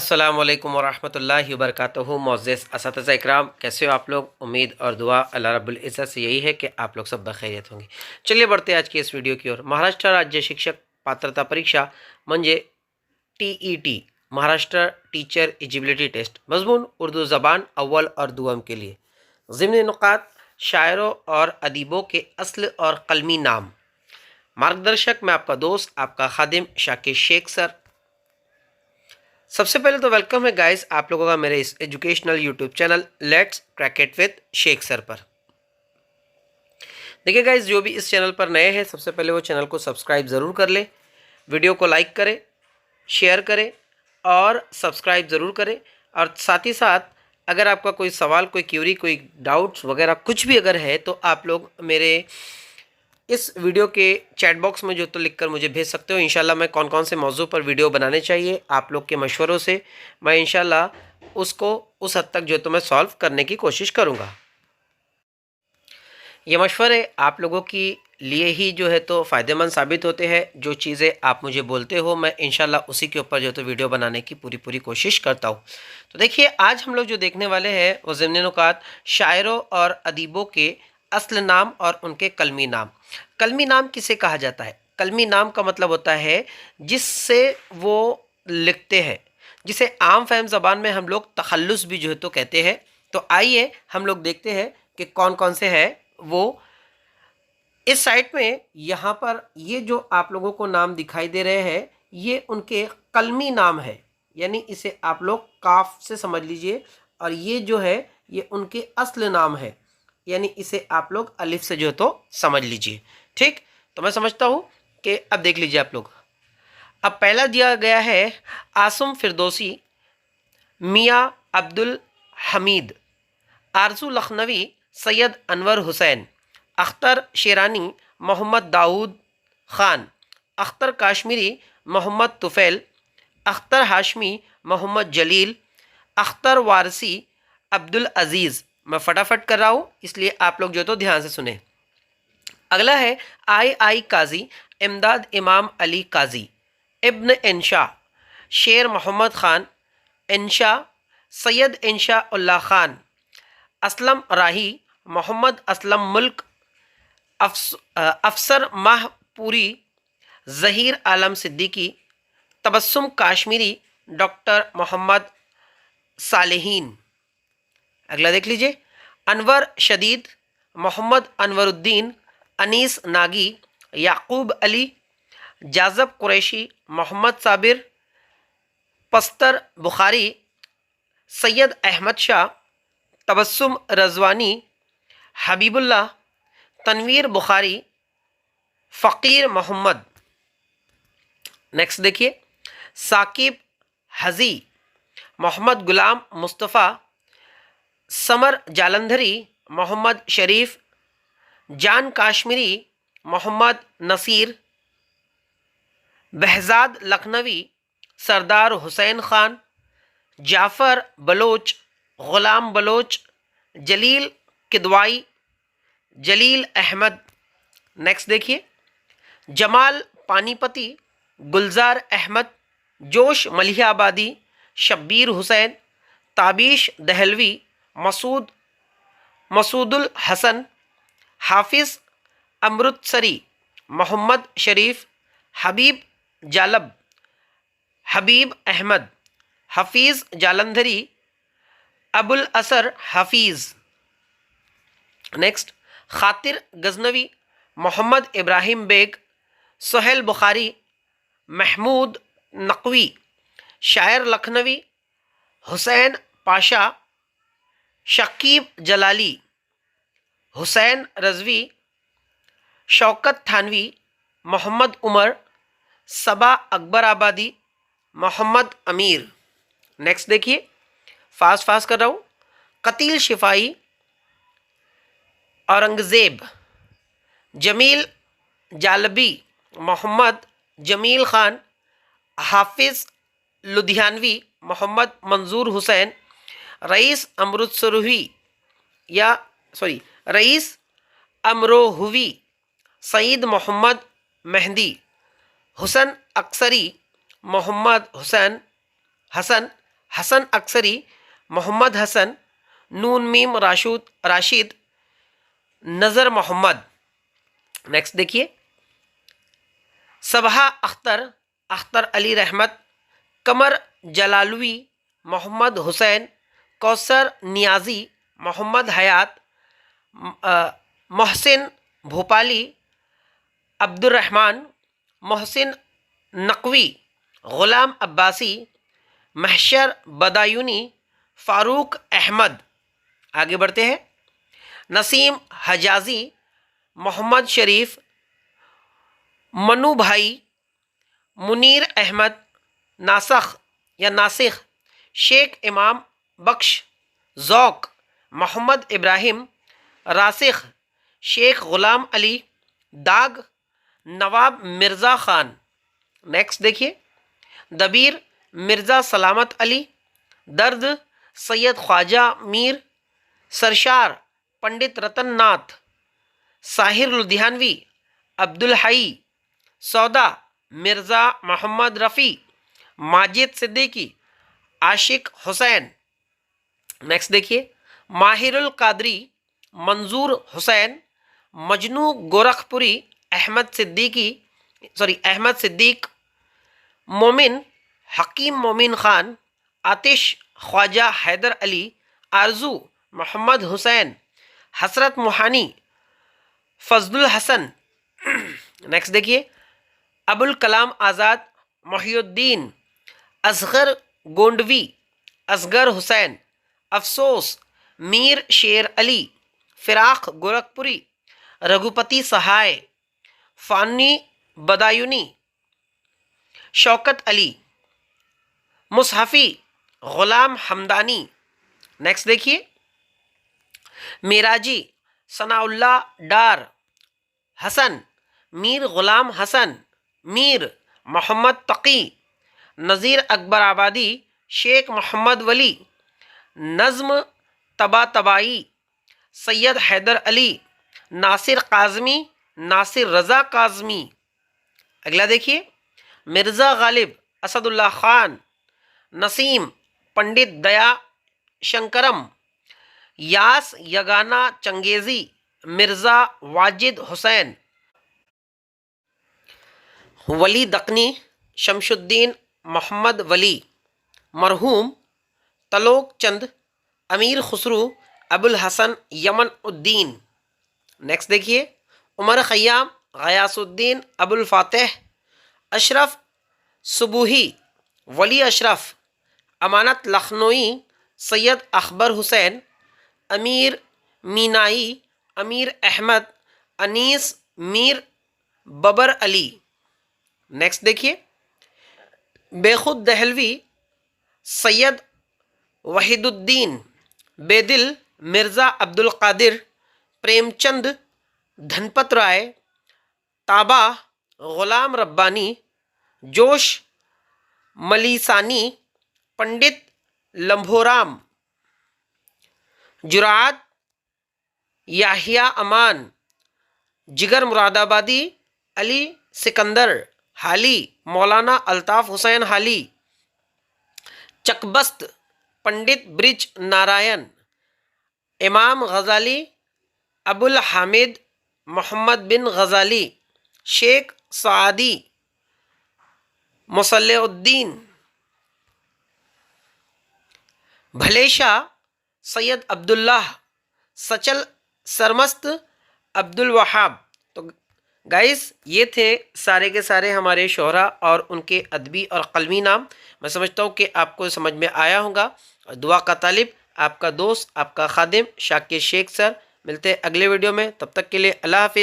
अस्सलाम वालेकुम वरहमतुल्लाहि वबरकातुहू। मोअज़्ज़ज़ असातिज़ा इकराम, कैसे हो आप लोग? उम्मीद और दुआ अल्लाह रब्बुल इज़्ज़त से यही है कि आप लोग सब बखैरियत होंगे। चलिए बढ़ते हैं आज की इस वीडियो की ओर। महाराष्ट्र राज्य शिक्षक पात्रता परीक्षा म्हणजे TET, Maharashtra teacher eligibility test. मज़मून उर्दू ज़बान अव्वल और दुअम के लिए। ज़िम्नी नुकात शायरों और अदीबों के अस्ल और कलमी नाम। मार्गदर्शक मैं आपका दोस्त, आपका खादिम शाकिर शेख सर। सबसे पहले तो वेलकम है गाइस आप लोगों का मेरे इस educational YouTube channel let's crack it with Shaikh sir पर। देखिए गाइस, जो भी इस चैनल पर नए हैं सबसे पहले वो चैनल को सब्सक्राइब ज़रूर कर लें, वीडियो को लाइक करें, शेयर करें और सब्सक्राइब ज़रूर करें। और साथ ही साथ अगर आपका कोई सवाल, कोई क्यूरी, कोई डाउट्स वगैरह कुछ भी अगर है तो आप लोग मेरे इस वीडियो के चैट बॉक्स में जो तो लिखकर मुझे भेज सकते हो। इंशाल्लाह मैं कौन कौन से मौजू पर वीडियो बनाने चाहिए आप लोग के मशवरों से मैं इंशाल्लाह उसको उस हद तक जो तो मैं सॉल्व करने की कोशिश करूँगा। ये मशवरे आप लोगों की लिए ही जो है तो फ़ायदेमंद साबित होते हैं। जो चीज़ें आप मुझे बोलते हो मैं इंशाल्लाह उसी के ऊपर जो तो वीडियो बनाने की पूरी कोशिश करता हूँ। तो देखिए, आज हम लोग जो देखने वाले हैं वो ज़िम्नी नुकात शायरों और अदीबों के असल नाम और उनके कलमी नाम। कलमी नाम किसे कहा जाता है? कलमी नाम का मतलब होता है जिससे वो लिखते हैं, जिसे आम फहम ज़बान में हम लोग तखल्लुस भी जो है तो कहते हैं। तो आइए हम लोग देखते हैं कि कौन कौन से हैं वो। इस साइट में यहाँ पर ये जो आप लोगों को नाम दिखाई दे रहे हैं ये उनके कलमी नाम है, यानी इसे आप लोग काफ से समझ लीजिए। और ये जो है ये उनके असल नाम है, यानी इसे आप लोग अलिफ से जो है तो समझ लीजिए। ठीक, तो मैं समझता हूँ कि अब देख लीजिए आप लोग। अब पहला दिया गया है आसम फिरदौसी, मियाँ अब्दुल हमीद, आरजू लखनवी, सैयद अनवर हुसैन, अख्तर शेरानी, मोहम्मद दाऊद ख़ान, अख्तर काश्मीरी, मोहम्मद तुफ़ैल, अख्तर हाशमी, मोहम्मद जलील, अख्तर वारसी, अब्दुल अज़ीज़। मैं फटाफट कर रहा हूँ इसलिए आप लोग जो तो ध्यान से सुने। अगला है आई काजी, इमदाद इमाम अली काजी, इब्न इंशा, शेर मोहम्मद ख़ान, इंशा, सैयद इंशा उल्ला ख़ान, असलम राही, मोहम्मद असलम मुल्क, अफसर माहपूरी, ज़हीर आलम सिद्दीकी, तबस्सुम काश्मीरी, डॉक्टर मोहम्मद सालेहीन। अगला देख लीजिए, अनवर शदीद, मोहम्मद अनवरुद्दीन, अनीस नागी, याकूब अली, जाज़ब कुरैशी, मोहम्मद साबिर, पस्तर बुखारी, सैयद अहमद शाह, तबस्सुम रज़वानी, हबीबुल्लाह, तनवीर बुखारी, फ़कीर मोहम्मद। नेक्स्ट देखिए, साकिब हजी, मोहम्मद गुलाम मुस्तफ़ा, समर जालंधरी, मोहम्मद शरीफ, जान काश्मीरी, मोहम्मद नसीर, बहजाद लखनवी, सरदार हुसैन ख़ान, जाफ़र बलोच, ग़ुलाम बलोच, जलील किदवाई, जलील अहमद। नेक्स्ट देखिए, जमाल पानीपती, गुलजार अहमद, जोश मलिहाबादी, शब्बीर हुसैन, ताबीश दहलवी, मसूदुल हसन, हाफिज़ अमृतसरी, मोहम्मद शरीफ, हबीब जालब, हबीब अहमद, हफीज़ जालंधरी, अबुल असर हफीज़। नेक्स्ट, खातिर गजनवी, मोहम्मद इब्राहिम बेग, सोहेल बुखारी, महमूद नकवी, शायर लखनवी, हुसैन पाशा, शकीब जलाली, हुसैन रज़वी, शौकत थानवी, मोहम्मद उमर, सबा अकबर आबादी, मोहम्मद अमीर। नेक्स्ट देखिए, फास्ट कर रहा हूँ। कतील शिफाई, औरंगज़ेब, जमील जालबी, मोहम्मद जमील ख़ान, हाफिज़ लुधियानवी, मोहम्मद मंजूर हुसैन, रईस अमृतसरवी रईस अमरोहवी, सईद मोहम्मद मेहंदी, हुसन अक्सरी, मोहम्मद हुसैन हसन, हसन अक्सरी, मोहम्मद हसन, नून मीम राशिद, नज़र मोहम्मद। नेक्स्ट देखिए, सबहा अख्तर, अख्तर अली रहमत, कमर जलालवी, मोहम्मद हुसैन, कौसर नियाजी, मोहम्मद हयात, मोहसिन भोपाली, अब्दुर्रहमान, मोहसिन नकवी, ग़ुलाम अब्बासी, महशर बदायूनी, फ़ारूक अहमद। आगे बढ़ते हैं, नसीम हजाजी, मोहम्मद शरीफ, मनु भाई, मुनीर अहमद, नासिख, शेख इमाम बख्श, ज़ौक, मोहम्मद इब्राहिम, रासिख, शेख ग़ुलाम अली, दाग, नवाब मिर्ज़ा ख़ान। नेक्स्ट देखिए, दबीर मिर्ज़ा सलामत अली, दर्द सैयद ख्वाजा मीर, सरशार पंडित रतन नाथ, साहिर लुधियानवी, अब्दुल हई, सौदा मिर्ज़ा मोहम्मद रफ़ी, माजिद सिद्दीकी, आशिक हुसैन। नेक्स्ट देखिए, माहिरुल कादरी, मंजूर हुसैन, मजनू गोरखपुरी, अहमद सिद्दीक, मोमिन हकीम मोमिन ख़ान, आतिश ख्वाजा हैदर अली, आरजू मोहम्मद हुसैन, हसरत मुहानी, फजलुल हसन। नेक्स्ट देखिए, अबुल कलाम आज़ाद, मोहिउद्दीन, असगर गोंडवी, असगर हुसैन, अफसोस मीर शेर अली, फिराक गोरखपुरी, रघुपति सहाय, फ़ानी बदायूनी, शौकत अली, मुसहफ़ी ग़ुलाम हमदानी। नेक्स्ट देखिए, मिराजी, सनाउल्ला डार, हसन, मीर ग़ुलाम हसन, मीर मोहम्मद तकी, नज़ीर अकबर आबादी, शेख मोहम्मद वली, नज़्म तबातबाई, सैयद हैदर अली, नासिर काज़मी, नासिर रज़ा काज़मी। अगला देखिए, मिर्ज़ा गालिब, असदुल्ला ख़ान, नसीम पंडित दया शंकरम, यास यगाना चंगेज़ी, मिर्ज़ा वाजिद हुसैन, वली दकनी, शमशुद्दीन मोहम्मद वली, मरहूम तलोक चंद, अमीर खुसरू, अबुल हसन यमन उद्दीन। नेक्स्ट देखिए, उमर ख़याम, गयासुद्दीन, अबुल फ़ातिह, अशरफ सुबूही, वली अशरफ, अमानत लखनोई, सैयद अकबर हुसैन, अमीर मीनाई, अमीर अहमद, अनीस मीर बबर अली। नेक्स्ट देखिए, बेखुद दहलवी, सैयद वहीदुद्दीन, बेदिल मिर्ज़ा अब्दुल कादिर, प्रेमचंद धनपत राय, ताबा ग़ुलाम रब्बानी, जोश मलीसानी, पंडित लम्भोराम, जुरात याहिया अमान, जिगर मुरादाबादी, अली सिकंदर हाली, मौलाना अल्ताफ़ हुसैन हाली, चकबस्त पंडित ब्रिज नारायण, इमाम गज़ाली, अबुल हामिद मोहम्मद बिन गज़ाली, शेख सादी, मुसल्लुद्दीन, भलेशाह सैयद अब्दुल्लाह, सचल सरमस्त अब्दुल वहाब। तो गाइस, ये थे सारे के सारे हमारे शोहरा और उनके अदबी और कलमी नाम। मैं समझता हूँ कि आपको समझ में आया होगा। दुआ का तालिब, आपका दोस्त, आपका खादिम शाकिर शेख सर। मिलते हैं अगले वीडियो में, तब तक के लिए अल्लाह हाफ़िज़।